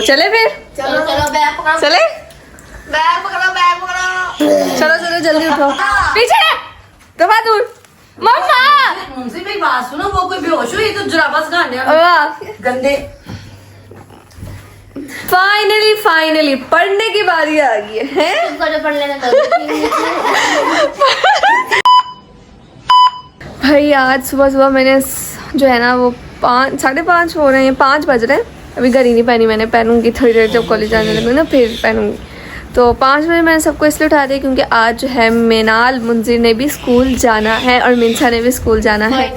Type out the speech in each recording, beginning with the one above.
चले फिर? चलो चलो बैग पकड़ो, चले? बैग पकड़ो, बैग पकड़ो। चलो चलो जल्दी उठो। पीछे दफा दूर। मम्मा मुझसे मेरी बात सुनो, वो कोई बेहोश हुई तो जुराबस गाने गंदे। फाइनली पढ़ने की बारी आ गई है, हैं? तुमको जो पढ़ लेने दो। भाई आज सुबह मैंने जो है ना वो 5:30 हो रहे हैं, 5 बज रहे हैं। अभी घड़ी नहीं पहनी मैंने, पहनूंगी थोड़ी देर जब कॉलेज जाने लगूंगी ना फिर पहनूंगी। तो 5 बजे मैंने सबको इसलिए उठा दिया क्योंकि आज जो है मिनाल मुंजिर ने भी स्कूल जाना है और मिनसा ने भी स्कूल जाना है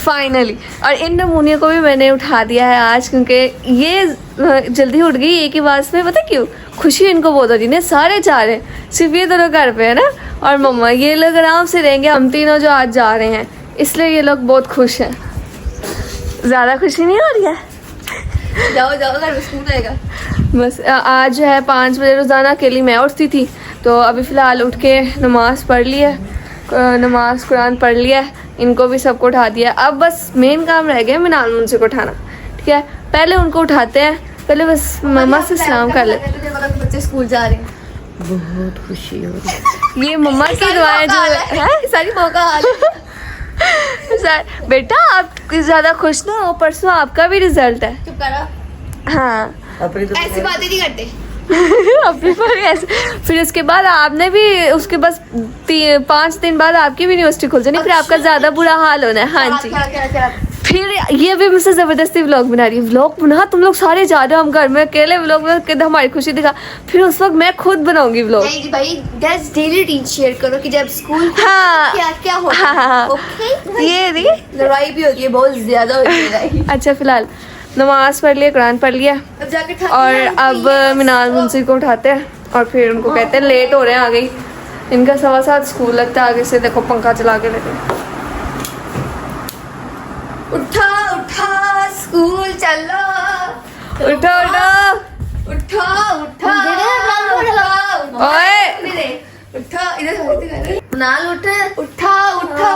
फाइनली। और इन नमूनियों को भी मैंने उठा दिया है आज क्योंकि ये जल्दी उठ गई एक ही बात में। पता क्यों? खुशी इनको बहुत हो रही है, सारे जा रहे हैं, सिर्फ ये दोनों घर पे है ना और मम्मा। ये लोग आराम से रहेंगे, हम तीनों जो आज जा रहे हैं, इसलिए ये लोग बहुत खुश हैं। ज़्यादा खुशी नहीं हो रही है? जाओ जाओ, घर में स्कूल रहेगा। बस आज जो है 5 बजे रोज़ाना अकेली मैं उठती थी, तो अभी फ़िलहाल उठ के नमाज़ पढ़ ली है, नमाज़ कुरान पढ़ लिया है, इनको भी सबको उठा दिया। अब बस मेन काम रह गया मिनाल मुंजिर को उठाना, ठीक है? पहले उनको उठाते हैं, पहले बस मम्मा से सलाम कर लेते हैं। बच्चे स्कूल जा रहे हैं, बहुत खुशी हो रही है। ये मम्मा की दुआएं जो है सारी मौका हाल है। बेटा आप ज़्यादा खुश ना हो, परसों आपका भी रिजल्ट है। चुप करो, हाँ अपनी तो ऐसी बातें नहीं करते। अपनी पर ऐसे। फिर उसके बाद आपने भी उसके बस 5 दिन बाद आपकी भी यूनिवर्सिटी खुल जानी, फिर आपका ज्यादा बुरा हाल होना है। हाँ जी। क्या? फिर ये भी मुझसे जबरदस्ती व्लॉग बना रही है। व्लॉग बना, तुम लोग सारे जा रहे हो, हम घर में अकेले व्लॉग हमारी खुशी दिखा। फिर उस वक्त मैं खुद बनाऊंगी व्लॉग। नहीं जी भाई, दैट्स डेली रूटीन शेयर करो कि जब स्कूल हाँ क्या क्या होता हाँ है। हाँ ओके, ये नहीं। लड़ाई भी होती है, बहुत ज्यादा होती है लड़ाई। अच्छा फिलहाल नमाज पढ़ लिया, कुरान पढ़ लिया अब जाके और अब मिनाल मुंजिर को उठाते हैं और फिर उनको कहते हैं लेट हो रहे हैं, आ गई। इनका 7:15 स्कूल लगता है, आगे से देखो पंखा चला के लेते। उठा उठा स्कूल चलो, उठो उठो उठा उठा ओए उठा, इधर नाल उठ, उठा उठा।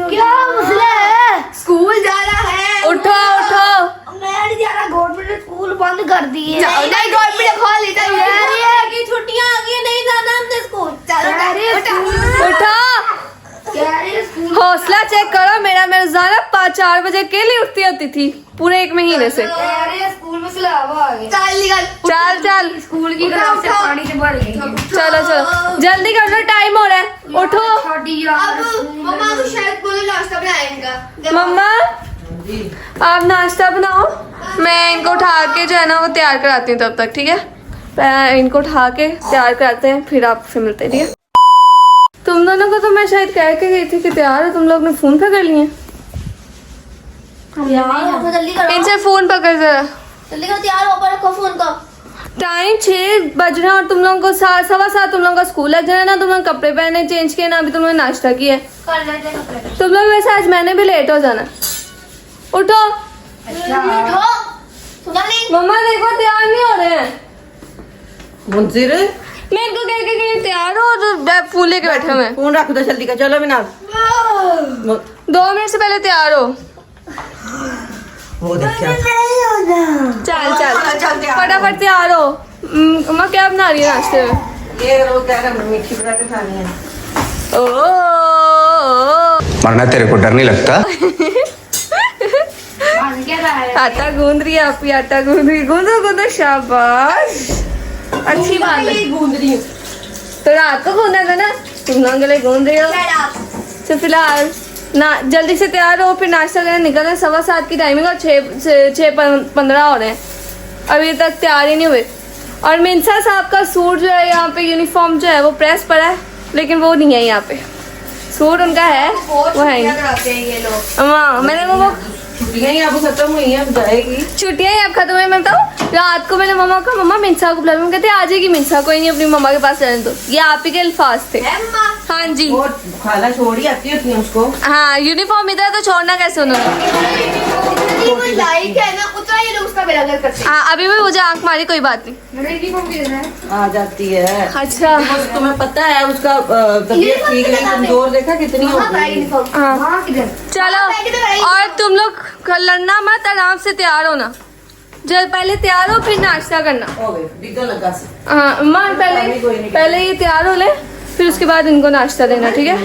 क्या मसला है? स्कूल जाना है। उठो उठो। मैं नहीं जा रहा, गवर्नमेंट ने स्कूल बंद कर दिए। नहीं गवर्नमेंट ने खोल दी कि छुट्टियां आ गई, नहीं जाना हमने स्कूल। चलो उठो, हौसला चेक करो मेरा। मैं रोजाना 4 बजे अकेले उठती होती थी पूरे 1 महीने से। स्कूल में सलावा आ गया। चल निकल, चल चल स्कूल की क्लास से पानी से भर गई। चलो चलो जल्दी कर लो, टाइम हो रहा है। उठो अब मम्मा को शायद बोले नाश्ता बनाएगा। मम्मा, आप नाश्ता बनाओ, मैं इनको उठा के जो है ना वो तैयार कराती हूँ तब तक, ठीक है? इनको उठा के तैयार कराते हैं, फिर आपसे मिलते हैं, ठीक है? तुम दोनों को तो मैं शायद कह के गई थी कि तैयार हो, तुम लोग ने फोन पकड़ लिए। जल्दी करो, इनसे फोन पकड़ जरा। जल्दी करो, तैयार होकर रखो फोन को। टाइम 6 बज रहे हैं और तुम लोगों को 7:15 तुम लोगों का स्कूल लग जाना ना। तुम लोग कपड़े पहने चेंज किए ना, अभी तुम लोग नाश्ता किया। कर लेते हैं कपड़े। तुम लोग वैसे आज मैंने भी लेट हो जाना। उठो उठो, सुना नहीं? मम्मा देखो तैयार नहीं हो रहे हैं। मुंजिर मैं इनको कह के गई तैयार हो तो बैग फूल लेके बैठे हुए हैं। फोन रख दो जल्दी का। चलो मिनाल, 2 मिनट से पहले तैयार हो। वो देख क्या चल चल फटाफट तैयार हो। मम्मा क्या बना रही है नाश्ते में? ये रोज कह रहा है मीठी पराठे खानी है। ओ मरना तेरे को डर नहीं लगता? आटा गूंद रही है आप ही, आटा गूंद रही। गूंदो गूंदो, शाबाश, अच्छी बात है। गूंद रही हूँ तो रात को गूंदा था ना, तुम लोगों के लिए गूंद रही हो। तो फिलहाल ना जल्दी से तैयार हो, फिर नाश्ता करने निकलना। 7:15 की टाइमिंग और 6:15 हो रहे हैं, अभी तक तैयार ही नहीं हुए। और मिनसा साहब का सूट जो है यहाँ पे, यूनिफॉर्म जो है वो प्रेस पड़ा है, लेकिन वो नहीं है यहाँ पे। सूट उनका है, वो है नहीं। हाँ मैंने वो छुट्टियां ही अब खत्म हुई हैं, अब जाएगी। छुट्टियां ही अब खत्म हुई। मैं बताऊँ, रात को मैंने मम्मा को, मम्मा मिनसा को बुलाया, कहते आ जाएगी मिनसा, कोई नहीं अपनी मम्मा के पास रहने दो। ये आप ही के अल्फाज थे। हाँ जी, वो खाला छोड़ी आती होती है उसको। हाँ यूनिफॉर्म इधर तो छोड़ना कैसे उन्होंने। लाइक है ना, उतना ही लोग उसका बेरादर करते हैं। हाँ अभी भी मुझे आंख मारी, कोई बात नहीं। आ जाती है। अच्छा बस तुम्हें पता है उसका तबीयत ठीक नहीं, कमजोर देखा कितनी हो गई। हाँ चलो, और तुम लोग लड़ना मत, आराम से तैयार होना। जब पहले तैयार हो फिर नाश्ता करना। हो गए डिग्गा लगा से हाँ अम्मा पहले ये तैयार हो ले, फिर उसके बाद इनको नाश्ता देना, ठीक है?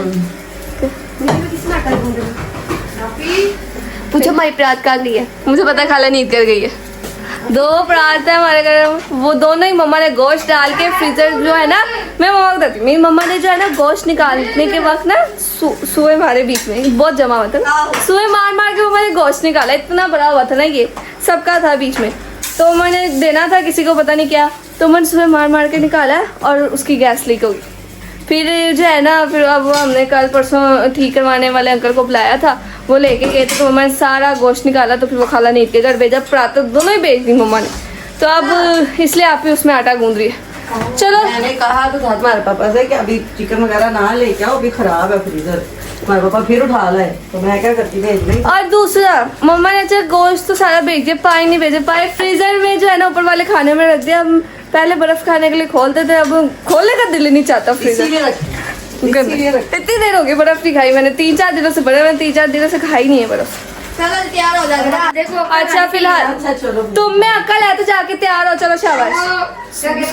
पूछो हमारी परात कहाँ गई है? मुझे पता है खाला नींद कर गई है। 2 परात है हमारे घर में, वो दोनों ही मम्मा ने गोश्त डाल के फ्रीजर जो है ना, मैं मम्मा को बताती हूँ, मेरी मम्मा ने जो है ना गोश्त निकालने के वक्त ना सुए हमारे बीच में बहुत जमा हुआ था ना, सुए मार मार के मम्मा ने गोश्त निकाला, इतना बड़ा हुआ था ना, ये सबका था बीच में, तो मैंने देना था किसी को पता नहीं क्या, तो मैंने सुबह मार मार के निकाला और उसकी गैस लीक हो गई। फिर जो है ना, फिर अब हमने कल परसों ठीक करवाने वाले अंकल को बुलाया था, वो लेके गए थे, तो मम्मा ने सारा गोश्त निकाला, तो फिर वो खाला नींद के घर भेजा, परात दोनों ही भेज दी मम्मा ने, तो अब इसलिए आप ही उसमें आटा गूंद रही है। चलो मैंने कहा तो था तुम्हारे पापा से कि अभी चिकन वगैरह ना लेके आओ, अभी खराब है फ्रीजर। तुम्हारे पापा फिर उठा लाए, तो मैं क्या करती भेज रही। और दूसरा मम्मा ने अच्छा गोश्त तो सारा भेज दिया, पाए नहीं भेजे, पाए फ्रीजर में जो है ना ऊपर वाले खाने में रख दिया। हम पहले बर्फ खाने के लिए खोलते थे, अब खोलने का दिल ही नहीं चाहता फ्रीजर। इतनी देर हो गई बर्फ नहीं खाई मैंने, 3-4 दिनों से मैंने 3-4 दिनों से खाई नहीं है बर्फ। चलो तैयार हो जाएगा। देखो अच्छा फिलहाल अच्छा चलो तुम में अक्ल है तो जाके तैयार हो, चलो शाबाश।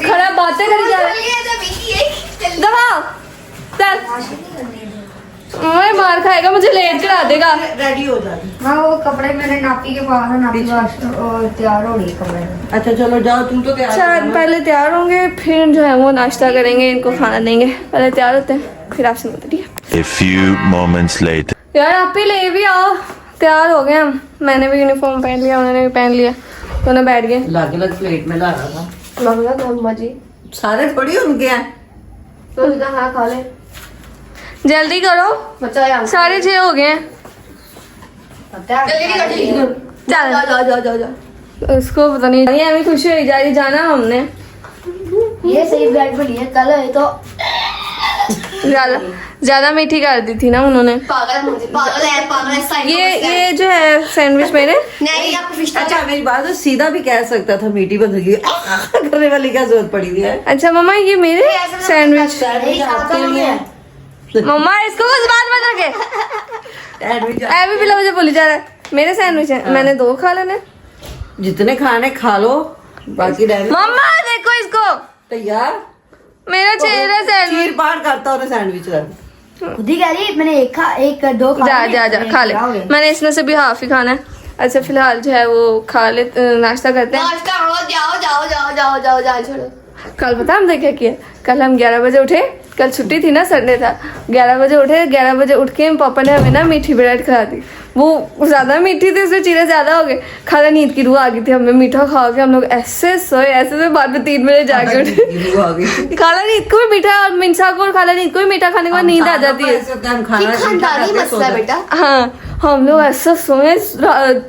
खराब बातें करी जा रही दबा चल, मैं मार खाएगा, मुझे लेट करा देगा। रेडी हो जाएगी। हाँ वो कपड़े मैंने नापी के पास है, नापी और तैयार हो रही है कपड़े। अच्छा चलो जाओ, तुम तो तैयार शायद हो ना। पहले तैयार होंगे, फिर जो है वो नाश्ता करेंगे, इनको खाना देंगे, पहले तैयार होते हैं फिर आपसे मिलते, ठीक है? A few moments later. यार आप ही ले भी आओ, तैयार हो गए हम, मैंने भी यूनिफॉर्म पहन लिया, उन्होंने भी पहन लिया, दोनों बैठ गए। अलग अलग प्लेट में ला रहा था। मम्मा जी सारे थोड़ी उनके हैं। तो हाँ खा ले, जल्दी करो, बच्चा 6:30 हो गए हैं। चल उसको पता नहीं, अभी खुशी हुई जा रही, जाना हमने ये सही ब्रेड बनी है, कल है तो ज्यादा मीठी कर दी थी ना उन्होंने। पागल है ये जो है सैंडविच मेरे, नहीं आपको फिश अच्छा मेरी बात तो सीधा भी कह सकता था, मीठी बदल गई करने वाली क्या जरूरत पड़ी हुई है। अच्छा मम्मा ये मेरे सैंडविच, सैंडविच आपके लिए मम्मा इसको उस बात मत रखे, सैंडविच ऐ भी पिला मुझे बोली जा रहा है, मेरे सैंडविच है, मैंने 2 खा लेने। जितने खाने खा लो, बाकी रहने। मम्मा देखो इसको, तैयार मेरा चेहरा सैंडविच। चीर पार करता और सैंडविच कर। खुद ही कह रही मैंने एक दो जा खा ले, मैंने इसमें से भी हाफ ही खाना है। अच्छा फिलहाल जो है वो खा ले, नाश्ता करते हैं। नाश्ता करो, जाओ जाओ जाओ जाओ जाओ जाओ छोड़ो। कल पता हमने क्या किया, कल हम 11 बजे उठे, कल छुट्टी थी ना, संडे था, 11 बजे उठे, 11 बजे उठ के पापा ने हमें ना मीठी ब्रेड खिला दी, वो ज्यादा मीठी थी, उसमें चीज़ें ज्यादा हो गए, खाला नींद की रूह आ गई थी, हमें मीठा खा के हम लोग ऐसे सोए बाद में 3 बजे जाके उठे। खाला नींद को भी मीठा, और मिंसा को और खाला नींद को भी मीठा खाने के बाद नींद आ जाती है। खानदानी मसला बेटा। हाँ हम लोग ऐसा सोए,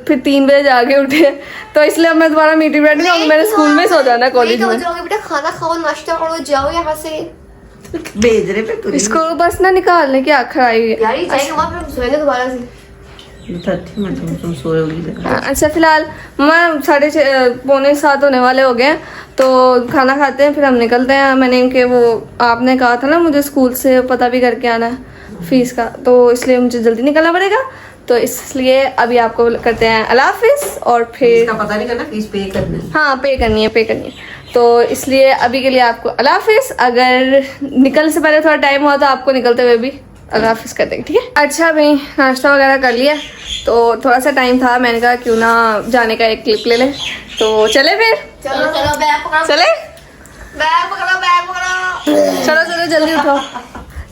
फिर 3 बजे जाके उठे, तो इसलिए मैं दोबारा मीठी ब्रेड नहीं, मैंने स्कूल में सो जाना, कॉलेज में। बेटा खाना खाओ, नाश्ता करो, जाओ यहाँ से। भेज रहे पे तू इसको बस ना निकालने की आखिर आई हुई है। यार ये जाएंगे वहाँ, फिर हम सोएंगे दोबारा से। 30 मिनट तुम सोए होगी। अच्छा फिलहाल मैं 6:45 होने वाले हो गए, तो खाना खाते हैं फिर हम निकलते हैं। मैंने इनके वो आपने कहा था ना मुझे स्कूल से पता भी करके आना है फीस का, तो इसलिए मुझे जल्दी निकलना पड़ेगा, तो इसलिए अभी आपको करते हैं अल्लाह हाफिज़, और फिर इसका पता नहीं करना, फीस पे करनी है। हाँ पे करनी है, तो इसलिए अभी के लिए आपको अल्लाह हाफिज़। अगर निकलने से पहले थोड़ा टाइम हुआ तो आपको निकलते हुए भी अल्लाह हाफिज़ कर देंगे, ठीक है? अच्छा भाई नाश्ता वगैरह कर लिया, तो थोड़ा सा टाइम था, मैंने कहा क्यों ना जाने का एक क्लिप ले ले, तो चले फिर चलो चलो बैग पकड़ो, चले, बैग पकड़ो। चलो जल्दी उठो,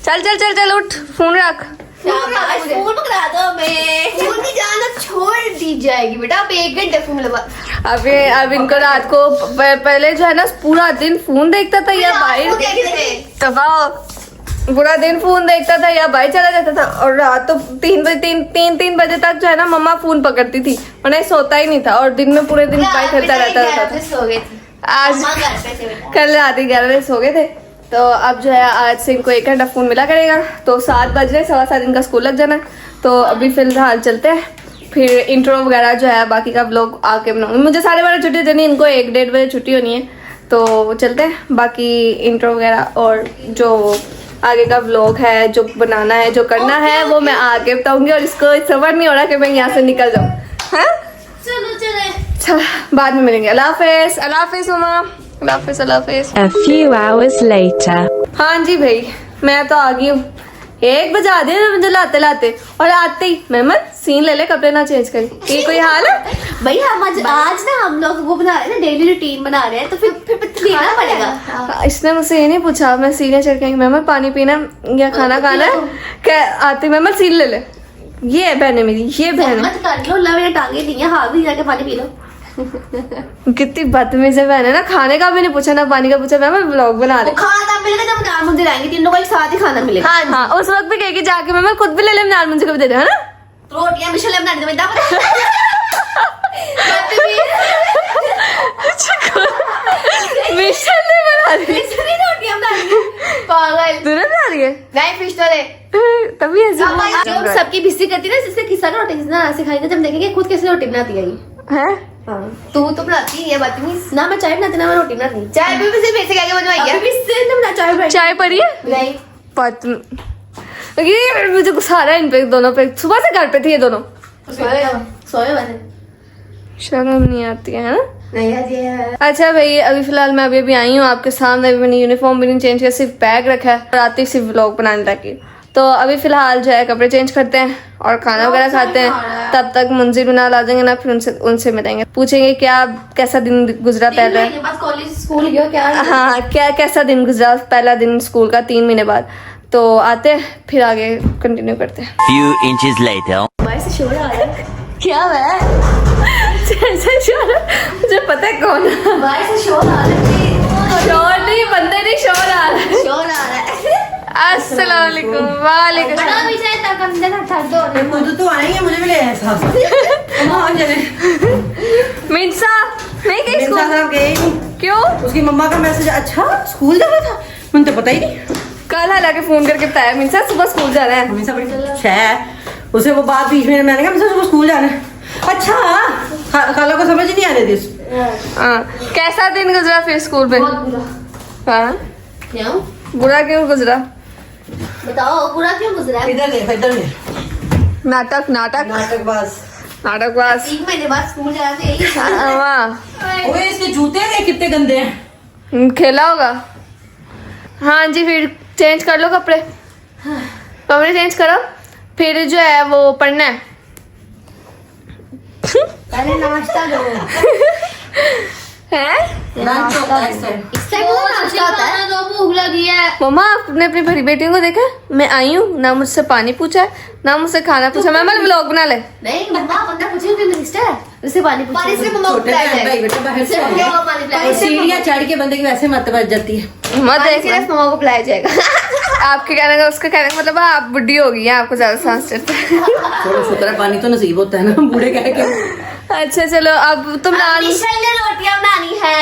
चल उठ, फोन रख। फोन पकड़ा दो, मैं फोन की जाना छोड़ दी जाएगी बेटा, अब 1 घंटे फोन लगा। अब इनको रात को पहले जो है ना पूरा दिन फोन देखता था या बाहर पूरा दिन फोन देखता था या बाहर चला जाता था, और रात तो 3 बजे तक जो है ना मम्मा फोन पकड़ती थी, उन्हें सोता ही नहीं था, और दिन में पूरे दिन बाहर खेलता रहता था। आज कल रात 11 बजे सो गए थे, तो अब जो है आज से इनको 1 घंटा फोन मिला करेगा, तो 7 बज रहे, 7:15 इनका स्कूल लग जाना है, तो अभी फिलहाल चलते हैं, फिर इंट्रो वगैरह जो है बाकी का व्लॉग आके बनाऊंगी। मुझे 12:30 छुट्टी देनी, इनको 1-1:30 बजे छुट्टी होनी है, तो चलते हैं बाकी इंट्रो वगैरह और जो आगे का व्लॉग है, जो बनाना है, जो करना है, वो मैं आगे बताऊंगी, और इसको सबर नहीं हो रहा कि मैं यहाँ से निकल जाऊँ। हाँ चलो चले अच्छा बाद में मिलेंगे। अल्लाह हाफिज, अल्लाह हाफिज मम्मा, अल्लाह हाफिज, अल्लाह हाफिज। A few hours later. हाँ जी भाई, मैं तो आ गई हूँ। 1 बजा दिया मुझे लाते लाते, और आते ही मेहमद सीन ले ले, कपड़े ना चेंज करी। ये कोई हाल है? भाई हम आज ना हम लोग वो बना रहे हैं ना, डेली रूटीन बना रहे हैं, तो फिर लेना पड़ेगा। इसने मुझसे ये नहीं पूछा, मैं सीने चढ़ के मेहमद पानी पीना या खाना खाना है क्या? आते मेहमद सीन ले ले। ये है बहन है मेरी, ये बहन है। मत कर लो, ला मेरे टांगे दी हैं, हाथ भी जाके पानी पी लो। कितनी बदतमीज है बहन है ना, खाने का भी नहीं पूछा ना पानी का पूछा। मैं व्लॉग बना रही। खाना मिलेगा जब नार मुझे लाएंगे, तीनों को एक साथ ही खाना मिलेगा। हाँ, उस वक्त भी कहेगी जाके मैं खुद भी ले ले, नार मुझे कभी दे दे, है ना? रोटियां मिशल बना दे मिशन नहीं बना रही, रोटियां बना दी पागल। तूने बना रही है? नहीं फिश तो दे। तभी ऐसे जो सबकी बिस्ती करती है ना, जिससे किस्सा रोटी ना सिखाएंगे, जब देखेंगे खुद कैसे रोटी बनाती है ये। है। तू तो बनाती है बदतमीज। ना मैं चाय बनाती, ना मैं रोटी बनाती। चाय भी सिर्फ ऐसे क्या बनवाई है? अभी से तुम चाय बनाई। चाय पड़ी है? नहीं ये मुझे गुस्सा आ रहा है इन पे, दोनों पे। सुबह से घर पे थे ये दोनों। सोए वैसे शर्म नहीं आती है ना? नहीं आती है। अच्छा भाई, अभी फिलहाल मैं अभी आई हूँ आपके सामने। अभी मैंने यूनिफॉर्म भी नहीं चेंज किया, सिर्फ बैग रखा है और आते ही सिर्फ व्लॉग बनाने लगी। तो अभी फिलहाल जो है कपड़े चेंज करते हैं और खाना वगैरह खाते हैं। तब तक मुंजिर बिनाल आ जाएंगे ना, फिर उनसे मिलेंगे, पूछेंगे क्या कैसा दिन गुजरा पहले। कॉलेज स्कूल गया क्या? हाँ, क्या कैसा दिन गुजरा पहला दिन स्कूल का 3 महीने बाद। तो आते हैं फिर आगे कंटिन्यू करते हैं। Few inches later. बाहर से शोर आ रहा है। क्या है जैसे शोर? मुझे पता है कौन है। बाहर से शोर आ रहा है। शोर नहीं, बंदे नहीं, शोर आ रहा है। शोर आ रहा है। अस्सलाम वालेकुम। वालेकुम बड़ा सलाम। विषय तक अंदर ना ठग दो। खुद तो आएंगे, मुझे भी ले आए साथ। हाँ चले। मिर्जा नहीं गई मेरे स्कूल? साथ आप गए नहीं। क्यों? उसकी मम्मा का मैसेज, अच्छा स्कूल जाना था, मुझे तो पता ही नहीं। कल हालांकि फोन करके बताया मिर्जा सुबह स्कूल जाना है। हमेशा बड़ी शह उसे वो बात बीच में, मैंने कहा मुझे सुबह स्कूल जाना है। अच्छा खाला को समझ नहीं आ रही थी। हाँ, कैसा दिन गुजरा फिर स्कूल में? बहुत बुरा। हाँ, क्यों? बुरा क्यों गुजरा? बताओ बुरा क्यों गुजरा? इधर देख। नाटक नाटक नाटकबाज। नाटकबाज। 1 महीने बाद स्कूल जाना तो यही था। वाह, ओए इसके जूते देख कितने गंदे हैं। खेला होगा। हाँ जी, फिर चेंज कर लो कपड़े। कपड़े चेंज करो, फिर जो है वो पढ़ना है। पहले नाश्ता दो। हैं? इससे क्यों नाश्ता होता है? तो भूख लगी है। मम्मा, आपने अपनी बड़ी बेटियों को देखा? मैं आई हूँ ना, मुझसे पानी पूछा है ना मुझसे खाना पूछा। मैं व्लॉग बना ले। नहीं मम्मा, बंदा पूछे कि सिस्टर है, उससे पानी पूछे। पानी से मम्मा को पिलाया जाए। बेटा बाहर से सिर्फ मम्मा को पानी पिलाया जाए। सीढ़ियाँ चढ़ के बंदे की वैसे मत बच जाती है। मत पानी देख, सिर्फ मम्मा को पिलाया जाएगा। आपके कहने का उसका कहने का मतलब आप बुढ़ी हो गई हैं, आपको ज्यादा सांस चढ़ता है। थोड़ा सुतरा पानी तो नसीब होता है ना बूढ़े कह के। अच्छा चलो, अब तुम नान मिशेल ने रोटियां बनानी है।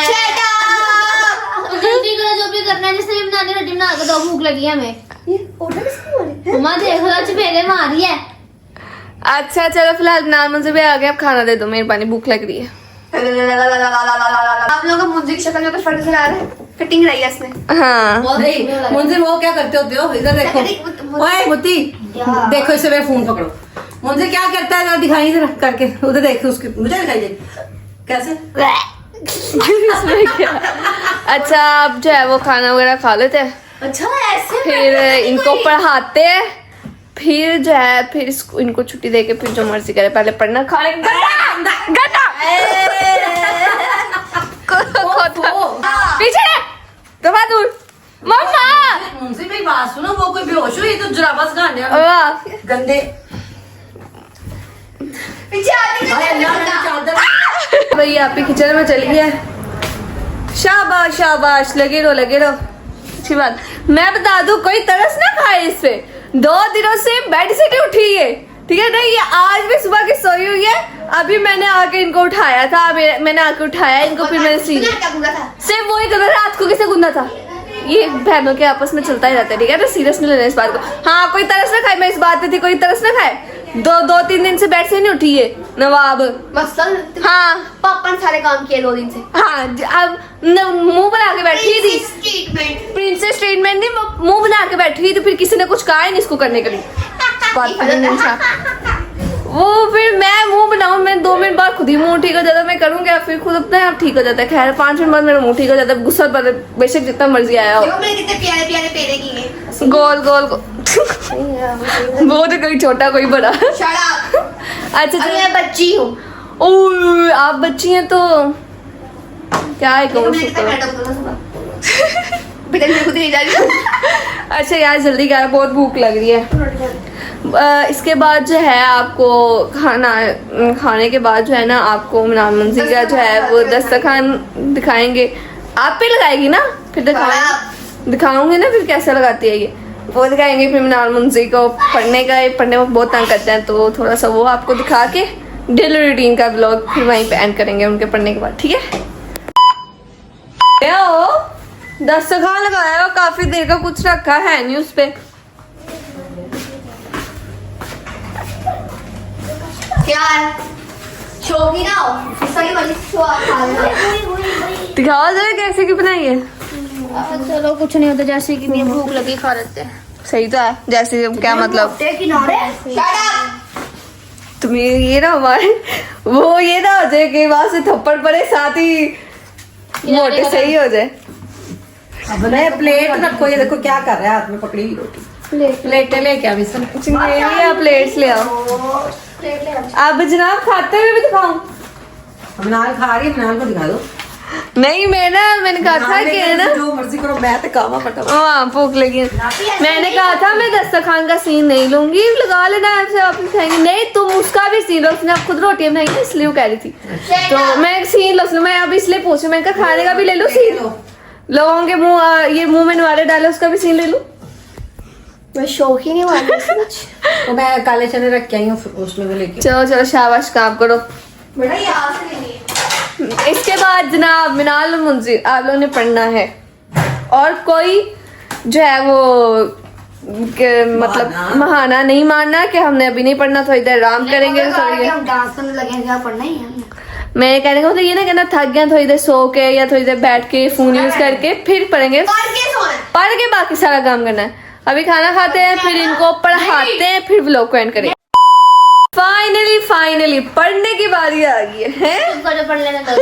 जल्दी करो, जो भी करना है, जिसने भी बनानी रोटी बना के दो, भूख लगी है हमें। मम्मा देखो ना, चपेरे मारी है। अच्छा चलो, फिलहाल नान मुझे भी आ गया, अब खाना दे दो, मेरी पानी भूख लग रही है। आप लोगों को मुझे की शक्ल में कुछ फर्क नजर आ रहा है? फिटिंग रही है इसने। हाँ, बहुत नहीं मुझे वो क्या करते होते हो, इधर देखो। ओए मुत्ती, देखो इससे मेरा फोन पकड़ो। मुझे क्या करता है, दिखाई जरा करके, उधर देखो उसकी, मुझे दिखाई दे कैसे। इसमें क्या? अच्छा, अब जो है वो खाना वगैरह खा लेते हैं, अच्छा ऐसे फिर इनको पढ़ाते हैं, फिर जो है फिर इनको छुट्टी देके फिर जो मर्जी करे, पहले पढ़ना खाने पीछे दफा दूर। मम्मा मुझसे मेरी बात सुनो, वो कोई बेहोश हुई तो जुराबा गाने वाह, गंदे। पीछे चादर भैया आप ही किचन में चली गया। शाबाश शाबाश, लगे रहो। अच्छी बात। मैं बता दूं, कोई तरस ना खाए इस पे। 2 दिनों से बेड से नहीं उठी है, ठीक है ना? ये आज भी सुबह की सोई हुई है। अभी मैंने आके इनको उठाया था, मैंने आके उठाया इनको, फिर मैंने सिर्फ वही कलर रात को किसे गुंदा था। ये बहनों के आपस में चलता ही रहता है, ठीक है ना? सीरियस नहीं लेना इस बात को। हाँ, कोई तरस ना खाए, मैं इस बात पे थी, कोई तरस ना खाए। 2-3 दिन से बेड से नहीं उठी है नवाब। मसल। हाँ पापा ने सारे काम किए 2 दिन से। हाँ, अब मुंह बना के बैठी थी। ट्रीटमेंट। प्रिंसेस ट्रीटमेंट नहीं, मुंह बना के बैठी थी, तो फिर किसी ने कुछ कहा ही नहीं इसको करने के लिए। बात वो फिर मैं मुंह बनाऊं, मैं 2 मिनट बाद खुद ही मुंह ठीक हो जाता है, मैं करूँगा फिर खुद अपने आप ठीक हो जाता है। खैर 5 मिनट बाद मेरा मुंह ठीक हो जाता है, गुस्सा पर बेशक जितना मर्जी आया हो। देखो मैंने कितने प्यारे प्यारे पेड़े किए। गोल गोल वो तो कोई छोटा कोई बड़ा। Shut up. अच्छा अभी मैं बच्ची हूँ। ओह आप बच्ची हैं तो क्या है देखो कहूँ मैंने कितना शुक्र। नाटक बोला सुबह। बेटा मेरे खुद नहीं जा रही। अच्छा यार जल्दी कर, बहुत भूख लग रही है। इसके बाद जो है आपको खाने के बाद जो है ना आपको मीनाल मंजिल का जो है वो दस्तरखान दिखाएंगे। आप पे लगाएगी ना, फिर दिखाऊंगी ना फिर कैसे लगाती है ये, वो दिखाएंगे। फिर मीनाल मंजिल को पढ़ने में बहुत तंग करते हैं, तो थोड़ा सा वो आपको दिखा के डेली रूटीन का ब्लॉग फिर वहीं पे एंड करेंगे उनके पढ़ने के बाद, ठीक है। क्या हो दस्तरखान लगाया हो, काफी देर का कुछ रखा है नहीं उस पे। क्या है? शौकी ना हो, सही वाली शो खा लेना। दिखाओ जरा कैसे की बनाई है। चलो कुछ नहीं होता, जैसे कि नहीं भूख लगी खा लेते हैं। सही तो है, जैसे क्या मतलब किनारे शट अप। तुम्हें ये ना हमारे वो ये ना हो जाए कि वहां से थप्पड़ पड़े साथ ही मोटे सही हो जाए। अब ना प्लेट रखो, ये देखो क्या कर रहा है, हाथ में पकड़ी हुई रोटी। प्लेटें लेके आ मिसल। आप प्लेट्स ले आओ। आप जनाब खाते हुए भी दिखाऊं? मिनाल खा रही है, मिनाल को दिखा दो। नहीं मैंने कहा था कि है ना जो मर्जी करो, मैं तो कामा फटाफट। हाँ भूख लगी है। मैंने कहा था मैं दस्तरखान का सीन नहीं लूंगी, लगा लेना आपसे, आप दिखाएंगे। नहीं तुम उसका भी सीन लो, उसने आप खुद रोटियां बनाई इसलिए वो कह रही थी, तो मैं सीन लो। मैं अब इसलिए पूछू, मैं कहा खाने का भी ले लो सीन, लोगों के मुंह ये मुंह में नवाले डाले उसका भी सीन ले लूं। मैं शौक ही नहीं मारती कुछ। तो मैं काले चने रख के आई हूँ, उसमें वो लेके। चलो शाबाश काम करो। बेटा ये आप से लेनी है। इसके बाद जनाब मिनाल और मुंजिर आप लोगों ने पढ़ना है, और कोई जो है वो मतलब महाना नहीं मानना कि हमने अभी नहीं पढ़ना, थोड़ी देर आराम करेंगे। हम डांस करने लगे हैं, क्या पढ़ना ही है। मैं कहने का मतलब ये ना कहना थक गया, थोड़ी देर सो के या थोड़ी देर बैठ के फोन यूज करके फिर पढ़ेंगे, पढ़ के बाकी सारा काम करना है। अभी खाना खाते हैं, फिर इनको पढ़ाते हैं, फिर व्लॉग को एंड करेंगे। फाइनली पढ़ने की बारी आ गई है। तुमको जो पढ़ लेना था।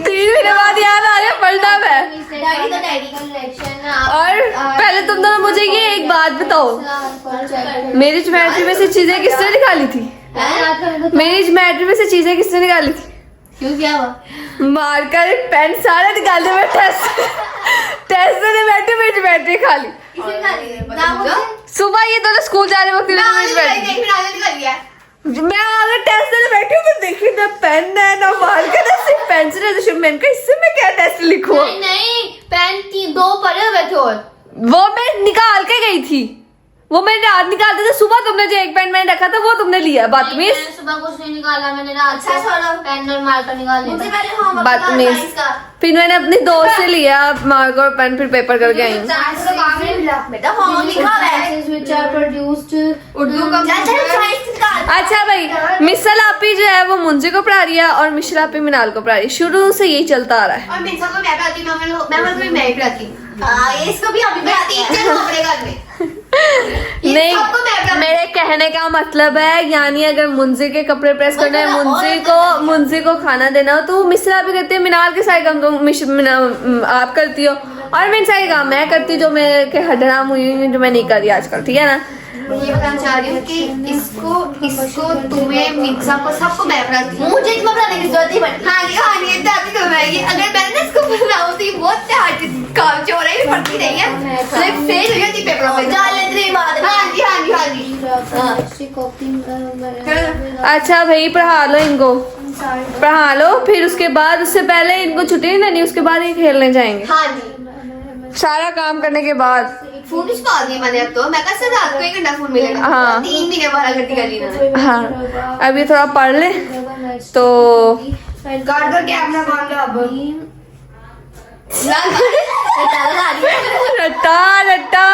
3 महीने बाद याद आ रहा है पढ़ना है। डैडी तो डैडी का रिएक्शन। और पहले तुम दोनों मुझे ये एक बात बताओ, मेरी ज्योमेट्री में से चीजें किसने निकाली थी? मेरी ज्योमेट्री में से चीजें किसने निकाली थी? क्यों क्या हुआ? मार्कर पेन सारे निकालने में टेस्ट में बैठे मेरी ज्योमेट्री खाली। सुबह ये दोनों स्कूल जाने वक्त मैं अगर टेस्ट देने बैठी हूँ तो देखी ना पेन है ना मार्कर है, सिर्फ पेंसिल है। तो मैंने कहा इससे मैं क्या टेस्ट लिखूं? नहीं पेन 2 पड़े हुए थे और वो मैं निकाल के गई थी, वो मैंने रात निकालते थे। सुबह तुमने जो एक पेन मैंने रखा था वो तुमने लिया, बदतमीज। मैंने सुबह कुछ नहीं निकाला, मैंने रात को पेन और मार्कर निकाल लिया। बदतमीज। फिर मैंने अपनी दोस्त से लिया मार्कर और पेन, फिर पेपर करके आई हूँ। बेटा होम लिखा है व्हिच आर प्रोड्यूस्ड उर्दू का। अच्छा भाई मिसल आपी जो है वो मुंजी को पढ़ा रही है और मिश्रा आपी मिनाल को पढ़ा रही है, शुरू से यही चलता आ रहा है। और मिसल को मैं पढ़ाती हूँ, मैं पढ़ाती हूँ। ये इसको भी अभी पढ़ाती है अपने घर में। नहीं मेरे कहने का मतलब है, यानी अगर मुंजी के कपड़े प्रेस करने हैं, मुंजी को खाना देना हो तो मिश्रा भी करती है, मिनाल के सारे काम तो आप करती हो, और मेरे सारे काम मैं करती हूँ जो मैं के हडराम हुई हूँ, जो मैं नहीं कर रही आजकल, ठीक है ना। ये बताना चाह रही हूँ कि इसको तुम्हें मिर्जा को सबको मैं पढ़ाती हूँ। मुझे इसमें पढ़ाने की जरूरत नहीं पड़ती। हाँ ये जाती तो मैं ये अगर मैंने इसको पढ़ाऊँ तो ये बहुत काम चोर है, पढ़ती नहीं है, फेल हो जाती पेपर में। हाँ जी। अच्छा भाई पढ़ा लो इनको, पढ़ा लो, फिर उसके बाद उससे पहले इनको छुट्टी नहीं देनी, उसके बाद ही खेलने जाएंगे। हाँ जी सारा काम करने के बाद। फोन छुपा दिया मैंने अब तो, मैं कहा सिर्फ रात को 1 घंटा फोन मिलेगा। हाँ। 3 महीने 12 घंटे कर ली ना। हाँ अभी थोड़ा पढ़ ले तो काट कर कैमरा मान लो अब। रट्टा रट्टा।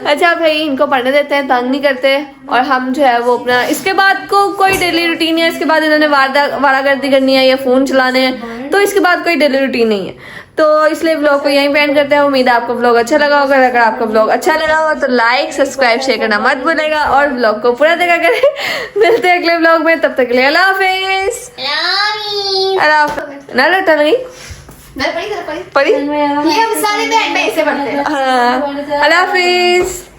अच्छा भाई इनको पढ़ने देते हैं, तंग नहीं करते, और हम जो है वो अपना इसके बाद को कोई डेली रूटीन है। इसके बाद इन्होंने वारागर्दी करनी है या फोन चलाने हैं, तो इसके बाद कोई डेली रूटीन नहीं है। तो इसलिए व्लॉग को यहीं पे एंड करते हैं। उम्मीद है आपको व्लॉग अच्छा लगा होगा। अगर आपको व्लॉग अच्छा लगा हो तो लाइक सब्सक्राइब शेयर करना मत भूलेगा और व्लॉग को पूरा देखा करें। मिलते हैं अगले व्लॉग में, तब तक के लिए अल्लाह हाफिज। अल्लाह हाफिज। ना लटा लगी मैं पढ़ी पढ़ी ये हम सारे बैंड में ऐसे पढ़ते हैं। हाँ, अल्लाह हाफिज।